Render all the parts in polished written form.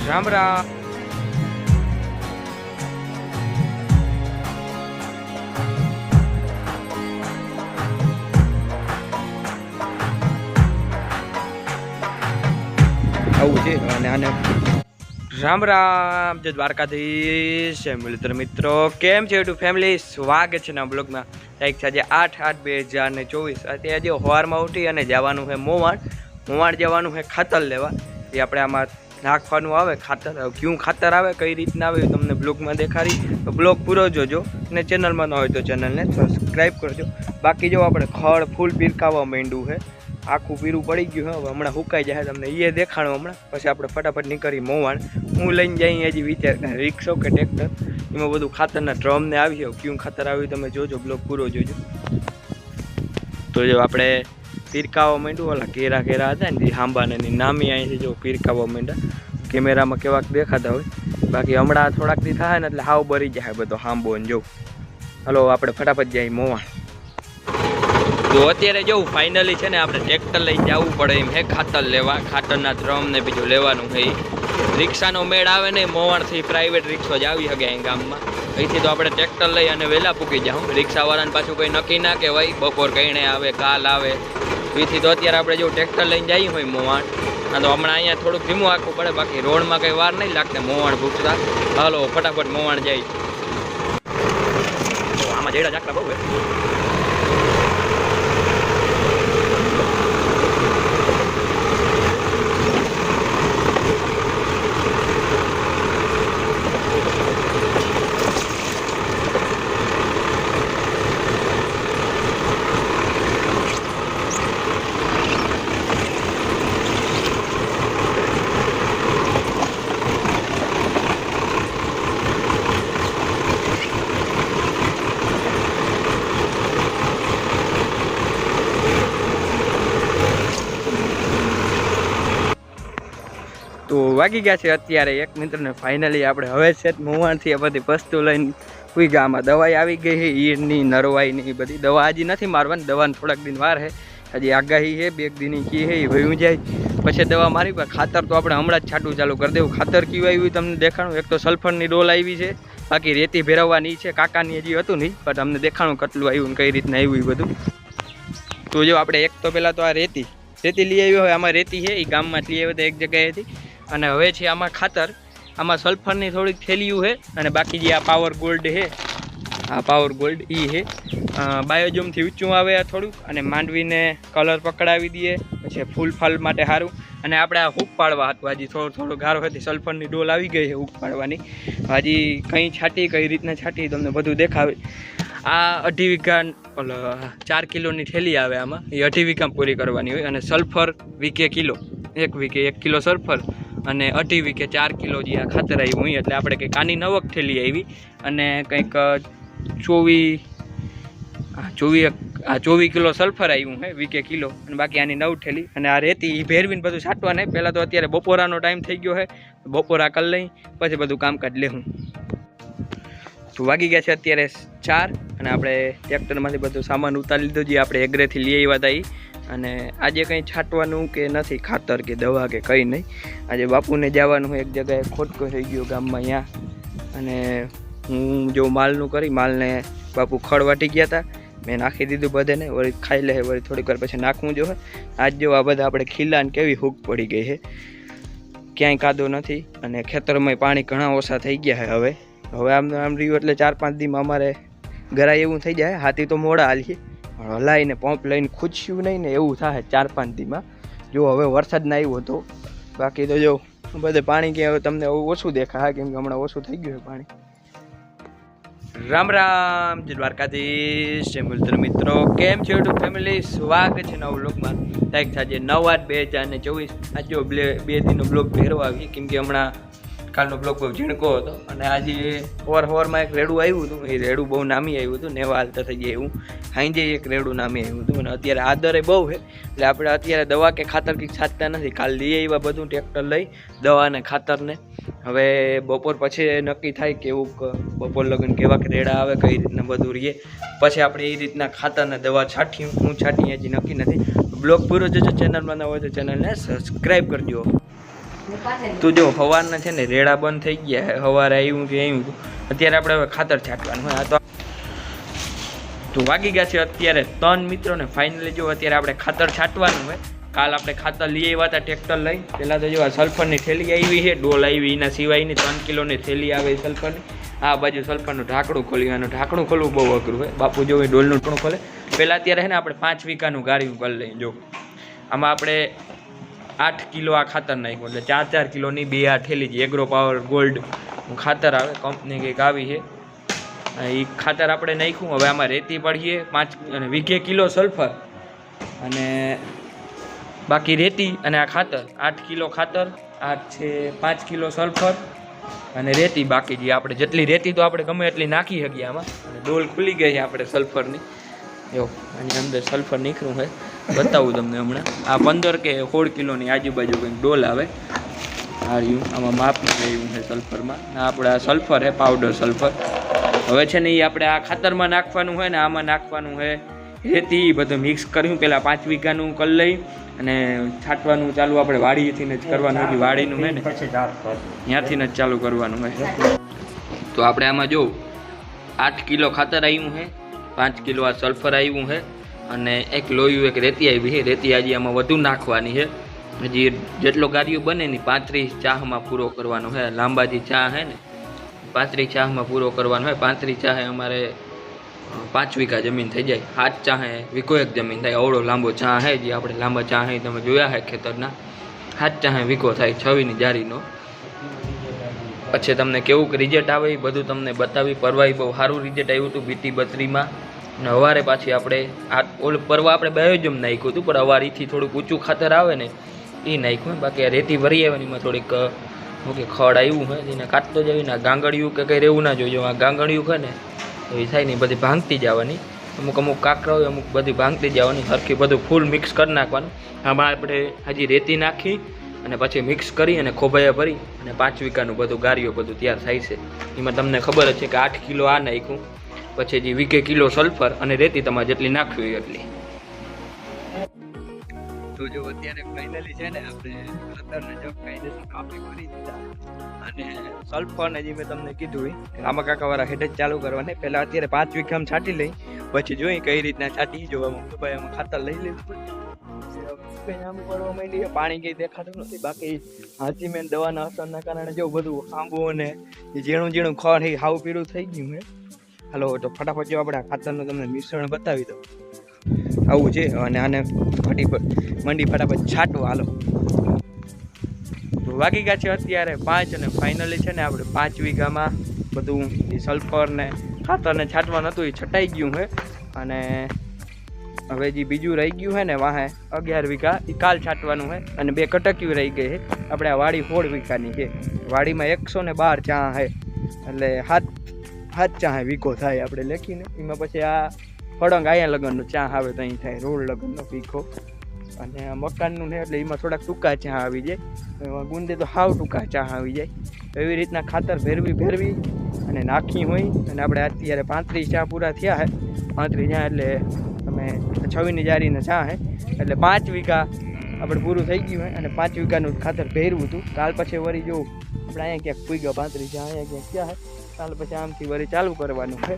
રામ રામ. આવું છે અને આને રામ રામ જય દ્વારકાધીશ. મિત્રો કેમ છે યુટ્યુબ ફેમિલી, સ્વાગત છે ના બ્લોગમાં. તારીખ છે આજે 8/8/2024. અત્યારે જે સવારમાં ઉઠી અને જવાનું છે મોવાણ જવાનું છે ખાતર લેવા. એ આપણે આમાં નાખવાનું આવે ખાતર. ક્યું ખાતર આવે, કઈ રીતના આવે તમને બ્લોગમાં દેખાડી, તો બ્લોગ પૂરો જોજો. અને ચેનલમાં ન હોય તો ચેનલને સબસ્ક્રાઈબ કરજો. બાકી જો આપણે ખડ ફૂલ પીરકાવા માંડ્યું છે, આખું પીરું પડી ગયું છે. હવે હમણાં સુકાઈ જાય તમને એ દેખાણું હમણાં. પછી આપણે ફટાફટ નીકળી મોવાણ. હું લઈને જઈએ હજી વિચાર, રિક્ષો કે ટ્રેક્ટર, એમાં બધું ખાતરના ડ્રમ ને આવી છે. ક્યું ખાતર આવ્યું તમે જોજો, બ્લોગ પૂરો જોજો. તો જો આપણે પીરકાવા માંડ્યું, ઓલા ઘેરા હતા ને હાંબાને નામી અહીંથી જો પીરકાવા માંડ્યા. કેમેરામાં કેવાક દેખાતા હોય, બાકી હમણાં થોડાક દી થાય ને એટલે હાવ બરી જાય બધો હાંબો ને જો. હલો આપણે ફટાફટ જઈએ મોવાણ. તો અત્યારે જવું ફાઇનલી છે ને આપણે ટ્રેક્ટર લઈને જવું પડે એમ હે ખાતર લેવા. ખાતરના ડ્રમ ને બીજું લેવાનું છે. રિક્ષાનો મેળ આવે ને, મોવાણથી પ્રાઇવેટ રિક્ષો જ આવી શકે અહીં ગામમાં. અહીંથી તો આપણે ટ્રેક્ટર લઈ અને વહેલા પૂકી જાઉં. રિક્ષાવાળાને પાછું કોઈ નક્કી ના કહેવાય, બપોર કહીને આવે કાલ આવે. એથી તો અત્યારે આપણે જો ટ્રેક્ટર લઈને જઈએ હોય મોવાણ, તો હમણાં અહીંયા થોડુંક ધીમું આખવું પડે. બાકી રોડમાં કંઈ વાર નહીં લાગતે મોવાણ પૂછતા. હાલો ફટાફટ મોવાણ જાય. આમાં જેડા જાકડા બહુ તો વાગી ગયા છે અત્યારે 1 મિનિટને. ફાઇનલી આપણે હવે છે મોવાણથી આ બધી વસ્તુ લઈને કોઈ ગામમાં દવાઈ આવી ગઈ છે, ઈરની નરવાઈની એ બધી દવા હજી નથી મારવાની. દવાને થોડાક દિન વાર છે, હજી આગાહી છે 2 દિનની કી છે, એ વયું જાય પછી દવા મારી. પણ ખાતર તો આપણે હમણાં જ છાંટવું ચાલુ કરી દેવું. ખાતર કયું આવ્યું તમને દેખાણું. એક તો સલ્ફરની ડોલ આવી છે, બાકી રેતી ભેરવવાની છે. કાકાની હજી હતું નહીં, પણ તમને દેખાણું કેટલું આવ્યું ને કઈ રીતના આવ્યું એ બધું. તો જો આપણે એક તો પહેલાં તો આ રેતી લઈ આવ્યો હોય. આમાં રેતી છે એ ગામમાં લઈ આવ્યો તો એક જગ્યાએથી. અને હવે છે આમાં ખાતર. આમાં સલ્ફરની થોડીક થેલીયું છે, અને બાકી જે આ પાવર ગોલ્ડ છે, આ પાવર ગોલ્ડ એ છે. બાયોજોમથી ઊંચું આવે આ થોડુંક, અને માંડવીને કલર પકડાવી દઈએ. પછી ફૂલ ફાલ માટે સારું. અને આપણે આ હૂક પાડવા હતું, હજી થોડો ગારો હતી. સલ્ફરની ડોલ આવી ગઈ છે હૂક પાડવાની. હજી કંઈ છાંટી, કઈ રીતના છાંટી તમને બધું દેખાવે. આ 2.5 વીઘા 4 કિલોની થેલી આવે આમાં, એ 2.5 વીઘામાં પૂરી કરવાની હોય. અને સલ્ફર વીઘે કિલો, 1 વીઘે 1 કિલો સલ્ફર, અને 2.5 વીઘે 4 કિલો જે આ ખાતર આવ્યું હોય. એટલે આપણે કંઈક આની 9 થેલી આવી, અને કંઈક 24 કિલો સલ્ફર આવ્યું છે વીઘે કિલો, અને બાકી આની 9 થેલી. અને આ રેતી એ ભેરવીને બધું છાંટવા નહીં. પહેલાં તો અત્યારે બપોરાનો ટાઈમ થઈ ગયો છે, બપોરા કરી લઈ પછી બધું કામકાજ લેવું. તો વાગી ગયા છે અત્યારે 4, અને આપણે ટ્રેક્ટરમાંથી બધું સામાન ઉતારી લીધો જે આપણે એગ્રેથી લઈ આવ્યા હતા. અને આજે કંઈ છાંટવાનું કે નથી, ખાતર કે દવા કે કંઈ નહીં. આજે બાપુને જવાનું એક જગ્યાએ ખોટકો થઈ ગયો ગામમાં અહીંયા. અને હું જો માલનું કરી, માલને બાપુ ખડ વાટી ગયા હતા, મેં નાખી દીધું બધાને. વળી ખાઈ લે, વળી થોડીક વાર પછી નાખવું જો. આજ જો આ બધા આપણે ખીલાને કેવી હૂક પડી ગઈ છે, ક્યાંય કાદો નથી. અને ખેતરમાં પાણી ઘણા ઓછા થઈ ગયા છે. હવે આમ રહ્યું એટલે 4-5 દીમાં અમારે ગરાય એવું થઈ જાય. હાથી તો મોડા હાલીએ, હલાવીને પંપ લઈને ખૂચ્યું નહીં ને એવું થાય 4-5 દીમાં. જો હવે વરસાદ ના આવ્યો હતો, બાકી તો જો બધે પાણી કે તમને ઓછું દેખાય, કેમ કે હમણાં ઓછું થઈ ગયું પાણી. રામ રામ જય દ્વારકાધીશ. મિત્રો કેમ છે યુટ્યુબ ફેમિલી, સ્વાગત છે નવા બ્લોગમાં. તારીખ આજે 9/8/2024. આજે 2 દિનનો બ્લોગ ભેરવા આવી, કેમ કે હમણાં કાલનો બ્લોગ બહુ ઝીણકો હતો. અને આજે સવારમાં એક રેડું આવ્યું હતું, એ રેડું બહુ નામી આવ્યું હતું. નેવા હાલતા થઈ જાય એવું. સાંજે એક રેડું નામી આવ્યું હતું. અને અત્યારે આદરે બહુ છે, એટલે આપણે અત્યારે દવા કે ખાતર કંઈક છાંટતા નથી. કાલ લઈ આવ્યા બધું ટ્રેક્ટર લઈ, દવા અને ખાતરને. હવે બપોર પછી નક્કી થાય કેવું બપોર લગન કેવા રેડા આવે, કઈ રીતના બધું રહીએ. પછી આપણે એ રીતના ખાતરને દવા છાંટીએ. હું છાંટીએ હજી નક્કી નથી. બ્લોગ પૂરો જોજો. ચેનલમાં ન હોય તો ચેનલને સબસ્ક્રાઈબ કરજો. તું જો સવારના છે ને રેડા બંધ થઈ ગયા, સવારે આવ્યું કે આવ્યું, અત્યારે આપણે હવે ખાતર છાંટવાનું હોય. આ તો વાગી ગયા છે અત્યારે 3 મિત્રો ને ફાઇનલી જો અત્યારે આપણે ખાતર છાંટવાનું હોય. કાલ આપણે ખાતર લઈ આવ્યા હતા ટ્રેક્ટર લઈ. પહેલાં તો જો આ સલ્ફરની થેલી આવી છે, ડોલ આવી, એના સિવાયની 3 કિલોની થેલી આવે સલ્ફરની. આ બાજુ સલ્ફરનું ઢાંકણું ખોલ્યું, એનું ઢાંકણું ખોલવું બહુ અઘરું હોય. બાપુ જો ડોલનું ઢાંકણું ખોલે. પહેલાં અત્યારે છે ને આપણે 5 વીઘાનું ગાળ્યું કરી લઈએ. જો આમાં આપણે 8 કિલો આ ખાતર નાખ્યું, એટલે 4 કિલોની 2 આ થેલી છે. એગ્રો પાવર ગોલ્ડ ખાતર આવે, કંપની કંઈક આવી છે. એ ખાતર આપણે નાખ્યું. હવે આમાં રેતી પડીએ 5 અને વીઘે કિલો સલ્ફર અને બાકી રેતી અને આ ખાતર 8 કિલો ખાતર, 8 છે 5 કિલો સલ્ફર અને રેતી બાકી. જે આપણે જેટલી રેતી તો આપણે ગમે એટલી નાખી શકીએ આમાં. અને ડોલ ખુલી ગઈ છે આપણે સલ્ફરની. જો આની અંદર સલ્ફર નીકળ્યું છે, બતાવું તમને હમણાં. આ 15 કે 16 કિલોની આજુબાજુ કંઈક ડોલ આવે. આ રહ્યું, આમાં માપનું રહ્યું છે સલ્ફરમાં. આપણે આ સલ્ફર છે, પાવડર સલ્ફર. હવે છે ને એ આપણે આ ખાતરમાં નાખવાનું હોય ને આમાં નાખવાનું હોય રેતી. બધું મિક્સ કર્યું. પહેલાં 5 વીઘાનું કરી લઈ અને છાંટવાનું ચાલુ આપણે વાડીથી જ કરવાનું હોય. વાડીનું હોય ને ત્યાંથી જ ચાલુ કરવાનું હોય. તો આપણે આમાં જો 8 કિલો ખાતર આવ્યું છે, 5 કિલો આ સલ્ફર આવ્યું છે અને એક લોયું એક રેતી આવી છે. રેતી આજે આમાં વધુ નાખવાની છે. હજી જેટલો ગાડીઓ બને ને 35 ચાહમાં પૂરો કરવાનો છે. લાંબા જે ચા છે ને 35 ચાહમાં પૂરો કરવાનો હોય. 35 ચાહે અમારે 5 વીઘા જમીન થઈ જાય. 7 ચાહે વીઘો એક જમીન થાય. અવળો લાંબો ચા છે, જે આપણે લાંબા ચા છે તમે જોયા છે ખેતરના. 7 ચાહે વીઘો થાય 6વીની જારીનો. પછી તમને કેવું કે રિઝલ્ટ આવે એ બધું તમને બતાવી. પરવાઈ બહુ સારું રિઝલ્ટ આવ્યું હતું BT 32માં. અને અવારે પાછી આપણે આ પરવા આપણે બાયોજમ નાખ્યું હતું, પણ અવારીથી થોડુંક ઊંચું ખાતર આવે ને એ નાખ્યું. બાકી આ રેતી ભરી આવે ને એમાં થોડીક કે ખડ આવ્યું હોય એને કાઢતો જવી ને. ગાંગડિયું કે કંઈ રહેવું ના જોઈએ. આ ગાંગડિયું છે ને એ થાય નહીં, બધી ભાંગતી જવાની. અમુક કાંકરા હોય, અમુક બધી ભાંગતી જવાની. સરખી બધું ફૂલ મિક્સ કરી નાખવાનું. આમાં આપણે હજી રેતી નાખી અને પછી મિક્સ કરી અને ખોભાયા ભરી અને 5 વીઘાનું બધું ગારીઓ બધું તૈયાર થાય છે. એમાં તમને ખબર જ છે કે 8 કિલો આ નાખ્યું, પછી જે વીઘે કિલો સલ્ફર અને રેતી તમારે જેટલી નાખવી હોય એટલી. તો જો અત્યારે ફાઇનલી છે ને આપણે ખાતરને જો ફાઇનલી આપણે કરી દીધા અને સલ્ફર ને જે મેં તમને કીધું આમાં કાકાવાળા હેડ જ ચાલુ કરવાને. પહેલાં અત્યારે 5 વીઘામાં છાંટી લઈ, પછી જોઈ કઈ રીતના છાંટી. જો ભાઈ આમાં ખાતર લઈ લીધું, આમ પડવા માંડી. પાણી કંઈ દેખાતું નથી. બાકી હાથી મેં દવાના અસરના કારણે જો બધું આંબો અને ઝીણું ઝીણું ખડ એ હાવ પીળું થઈ ગયું હે. હાલો તો ફટાફટ જો આપણે ખાતરનું તમને મિશ્રણ બતાવી દઉં. આવું છે અને આને મંડી ફટાફટ છાંટવા. હાલો તો વાગી ગયા છે અત્યારે 5 અને ફાઇનલી છે ને આપણે 5 વીઘામાં બધું એ સલ્ફર ને ખાતરને છાંટવાનું હતું એ છટાઈ ગયું છે. અને હવે જે બીજું રહી ગયું છે ને વાહે 11 વીઘા એ કાલ છાંટવાનું છે. અને 2 કટકીઓ રહી ગઈ છે. આપણે આ વાડી 16 વીઘાની છે. વાડીમાં 112 ચા છે, એટલે 7 ચા વીઘો થાય આપણે લખીને. એમાં પછી આ ફળંગ આયા લગ્નનો ચા આવે તો અહીં થાય રોડ લગ્નનો વીઘો. અને આ મકાનનું ને એટલે એમાં થોડાક ટૂંકા ચા આવી જાય. એમાં ગુંદે તો હાવ ટૂંકા ચા આવી જાય. એવી રીતના ખાતર ભેરવી અને નાખી હોય. અને આપણે અત્યારે 35 ચા પૂરા થયા છે. 35 ચા એટલે તમે 6વીની જારીના ચા છે, એટલે 5 વીઘા આપણે પૂરું થઈ ગયું હોય. અને 5 વીઘાનું ખાતર ભેરવું હતું. કાલ પછી વળી જો આપણે અહીંયા ક્યાંક પૂગ્યા 35 ચા અહીંયા ક્યાંક ક્યાં છે. કાલ પછી આમથી વળી ચાલુ કરવાનું છે.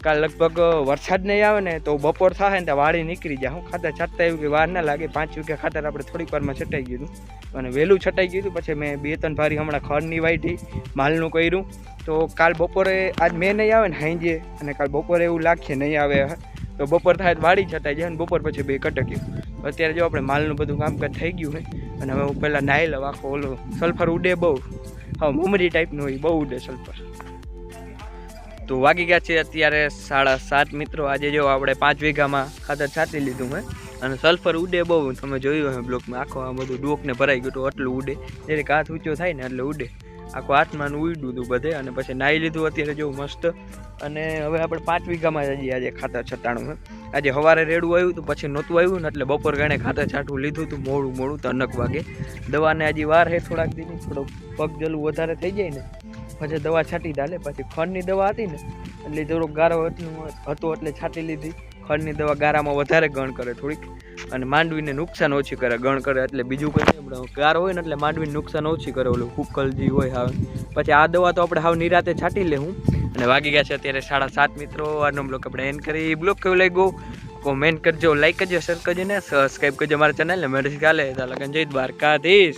કાલ લગભગ વરસાદ નહીં આવે ને તો બપોર થાય ને તો વાડી નીકળી જાય. હું ખાતર છાંટતા એવું કે વાર ના લાગે. 5 વીઘા ખાતર આપણે થોડીક વારમાં છટાઈ ગયું હતું અને વહેલું છટાઈ ગયું હતું. પછી મેં 2-3 ભારી હમણાં ખડની વાઈટી માલનું કર્યું. તો કાલ બપોરે આજ મેં નહીં આવે ને હાંજે, અને કાલ બપોરે એવું લાગશે નહીં આવે તો બપોર થાય વાડી છટાઈ જાય અને બપોર પછી 2 કટક્યું. અત્યારે જો આપણે માલનું બધું કામકાજ થઈ ગયું હોય. અને હવે હું પહેલાં નાહી લઉં. આખો ઓલો સલ્ફર ઉડે બહુ, હા મમરી ટાઈપનું હોય, બહુ ઉડે સલ્ફર. તો વાગી ગયા છે અત્યારે 7:30 મિત્રો. આજે જો આપણે 5 વીઘામાં ખાતર છાંટી લીધું હોય અને સલ્ફર ઉડે બહુ. તમે જોયું હોય બ્લોકમાં આખો આ બધું ડોકને ભરાઈ ગયું તો એટલું ઉડે. જ્યારે હાથ ઊંચો થાય ને એટલે ઉડે. આખો હાથમાં ઉડ્યું હતું બધે. અને પછી નાહી લીધું અત્યારે જો મસ્ત. અને હવે આપણે 5 વીઘામાં જ આજે ખાતર છટાણું હોય. આજે સવારે રેડું આવ્યું હતું, પછી નહોતું આવ્યું ને એટલે બપોર ગણે ખાતર છાંટવું લીધું હતું મોડું તો 9 વાગે. દવાને હજી વાર છે થોડાક દીની, થોડુંક પગ જલું વધારે થઈ જાય ને પછી દવા છાંટી ડાલે. પછી ખડની દવા હતી ને એટલે થોડોક ગારો હતો એટલે છાંટી લીધી. ખડની દવા ગારામાં વધારે ગણ કરે થોડીક. અને માંડવીને નુકસાન ઓછી કરે, ગણ કરે. એટલે બીજું કંઈ નહીં, આપણે ગાર હોય ને એટલે માંડવીને નુકસાન ઓછી કરે, ઓલું કુકલ જે હોય હાવ. પછી આ દવા તો આપણે હાવ નિરાતે છાંટી લેવું. અને વાગી ગયા છે અત્યારે 7:30 મિત્રો. આજનો બ્લોગ આપણે એન્ડ કરી. બ્લોગ કેવું લાગ્યો કોમેન્ટ કરજો, લાઈક કરજો, શેર કરજો ને સબસ્ક્રાઈબ કરજો મારા ચેનલને. મેં કાલે જય દ્વારકાધીશ.